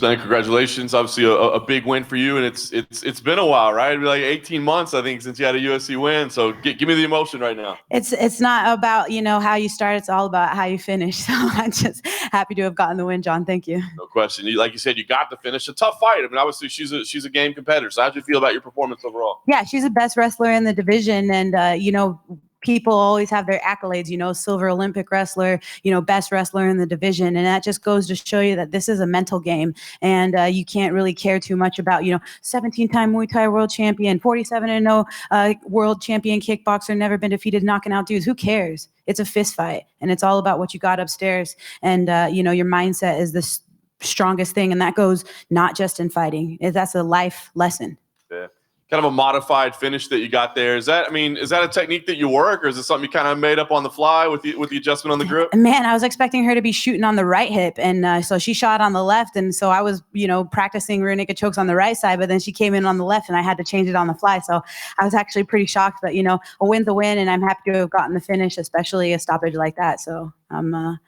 Congratulations. Obviously a big win for you. And it's been a while, right? It'd be like 18 months, I think, since you had a UFC win. So give me the emotion right now. It's not about, how you start. It's all about how you finish. So I'm just happy to have gotten the win, John. Thank you. No question. Like you said, you got the finish. A tough fight. I mean, obviously she's a game competitor. So how do you feel about your performance overall? Yeah, she's the best wrestler in the division. And, people always have their accolades, silver Olympic wrestler, best wrestler in the division. And that just goes to show you that this is a mental game. And you can't really care too much about, 17-time Muay Thai world champion, 47-0 world champion kickboxer, never been defeated, knocking out dudes. Who cares? It's a fist fight. And it's all about what you got upstairs. And, your mindset is the strongest thing. And that goes not just in fighting. That's a life lesson. Yeah. Kind of a modified finish that you got there. Is that a technique that you work, or is it something you kind of made up on the fly with the adjustment on the grip? Man, I was expecting her to be shooting on the right hip, and so she shot on the left, and so I was, practicing rear naked chokes on the right side, but then she came in on the left, and I had to change it on the fly. So I was actually pretty shocked, but a win's a win, and I'm happy to have gotten the finish, especially a stoppage like that. So I'm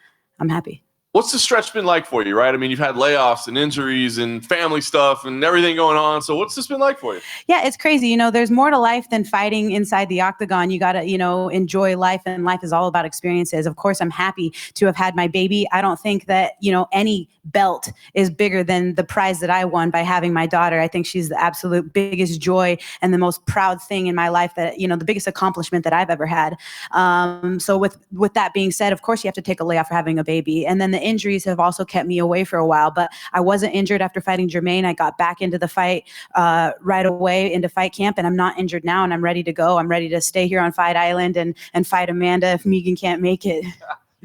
happy. What's the stretch been like for you, right? I mean, you've had layoffs and injuries and family stuff and everything going on. So what's this been like for you? Yeah, it's crazy. There's more to life than fighting inside the octagon. You got to, enjoy life, and life is all about experiences. Of course, I'm happy to have had my baby. I don't think that, any belt is bigger than the prize that I won by having my daughter. I think she's the absolute biggest joy and the most proud thing in my life, that, the biggest accomplishment that I've ever had. So with that being said, of course you have to take a layoff for having a baby. And then the injuries have also kept me away for a while, but I wasn't injured after fighting Jermaine. I got back into the fight right away into fight camp, and I'm not injured now, and I'm ready to go. I'm ready to stay here on Fight Island and fight Amanda if Megan can't make it.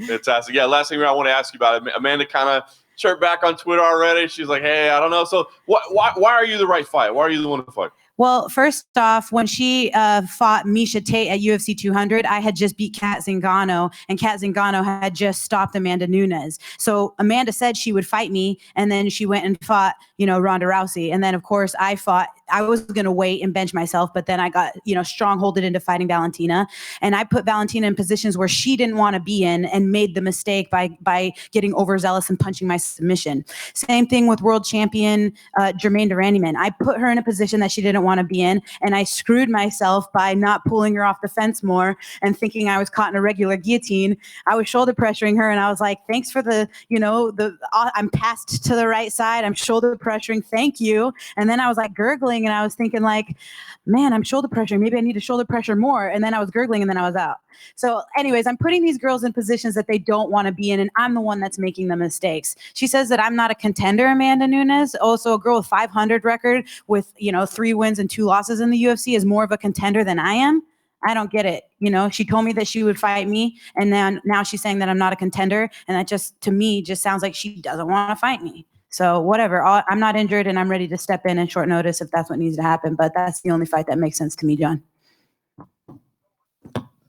Fantastic. Yeah, last thing I want to ask you about, Amanda kind of chirped back on Twitter already. She's like, hey, I don't know. So why are you the right fight? Why are you the one to fight? Well, first off, when she fought Miesha Tate at UFC 200, I had just beat Kat Zingano, and Kat Zingano had just stopped Amanda Nunes. So Amanda said she would fight me, and then she went and fought, Ronda Rousey. And then, of course, I was going to wait and bench myself, but then I got, strongholded into fighting Valentina. And I put Valentina in positions where she didn't want to be in, and made the mistake by getting overzealous and punching my submission. Same thing with world champion Jermaine Durandiman. I put her in a position that she didn't want to be in, and I screwed myself by not pulling her off the fence more and thinking I was caught in a regular guillotine. I was shoulder pressuring her, and I was like, thanks for I'm passed to the right side. I'm shoulder pressuring. Thank you. And then I was like gurgling, and I was thinking like, man, I'm shoulder pressuring. Maybe I need to shoulder pressure more. And then I was gurgling, and then I was out. So anyways, I'm putting these girls in positions that they don't want to be in, and I'm the one that's making the mistakes. She says that I'm not a contender, Amanda Nunes. Also, a girl with 500 record with, 3 wins and 2 losses in the UFC is more of a contender than I am. I don't get it. She told me that she would fight me, and then now she's saying that I'm not a contender. And that just, to me, just sounds like she doesn't want to fight me. So whatever, I'm not injured, and I'm ready to step in short notice if that's what needs to happen. But that's the only fight that makes sense to me, John.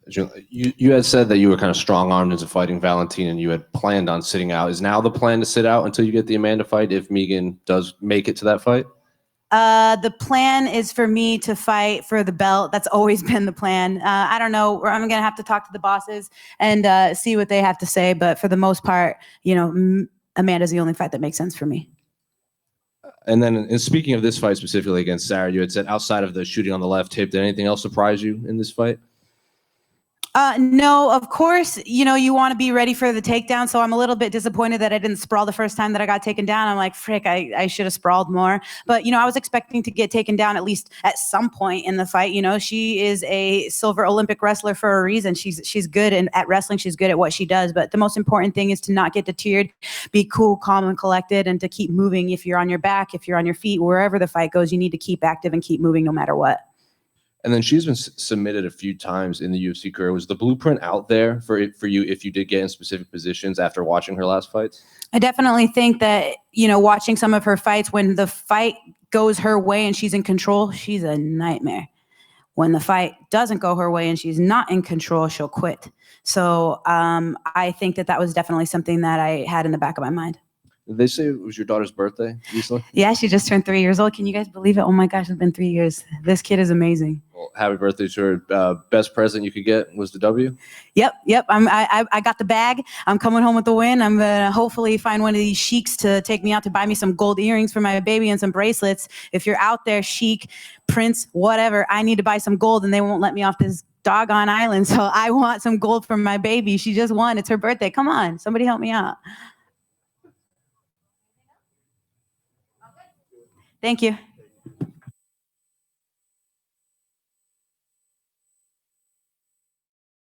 You had said that you were kind of strong-armed into fighting Valentina, and you had planned on sitting out. Is now the plan to sit out until you get the Amanda fight if Megan does make it to that fight? The plan is for me to fight for the belt. That's always been the plan. I don't know. I'm going to have to talk to the bosses and see what they have to say. But for the most part, Amanda's the only fight that makes sense for me. And then, and speaking of this fight specifically against Sarah, you had said outside of the shooting on the left hip, did anything else surprise you in this fight? No, of course, you want to be ready for the takedown. So I'm a little bit disappointed that I didn't sprawl the first time that I got taken down. I'm like, frick, I should have sprawled more. But, I was expecting to get taken down at least at some point in the fight. She is a silver Olympic wrestler for a reason. She's good at wrestling. She's good at what she does. But the most important thing is to not get deterred, be cool, calm, and collected, and to keep moving. If you're on your back, if you're on your feet, wherever the fight goes, you need to keep active and keep moving no matter what. And then she's been submitted a few times in the UFC career. Was the blueprint out there for you if you did get in specific positions after watching her last fights? I definitely think that, watching some of her fights, when the fight goes her way and she's in control, she's a nightmare. When the fight doesn't go her way and she's not in control, she'll quit. So I think that was definitely something that I had in the back of my mind. They say it was your daughter's birthday recently. Yeah, she just turned 3 years old. Can you guys believe it? Oh my gosh, it's been 3 years. This kid is amazing. Well, happy birthday to her. Best present you could get was the W. Yep. I got the bag. I'm coming home with the win. I'm gonna hopefully find one of these sheiks to take me out to buy me some gold earrings for my baby and some bracelets. If you're out there, sheik, prince, whatever, I need to buy some gold, and they won't let me off this doggone island. So I want some gold for my baby. She just won. It's her birthday. Come on, somebody help me out. Thank you.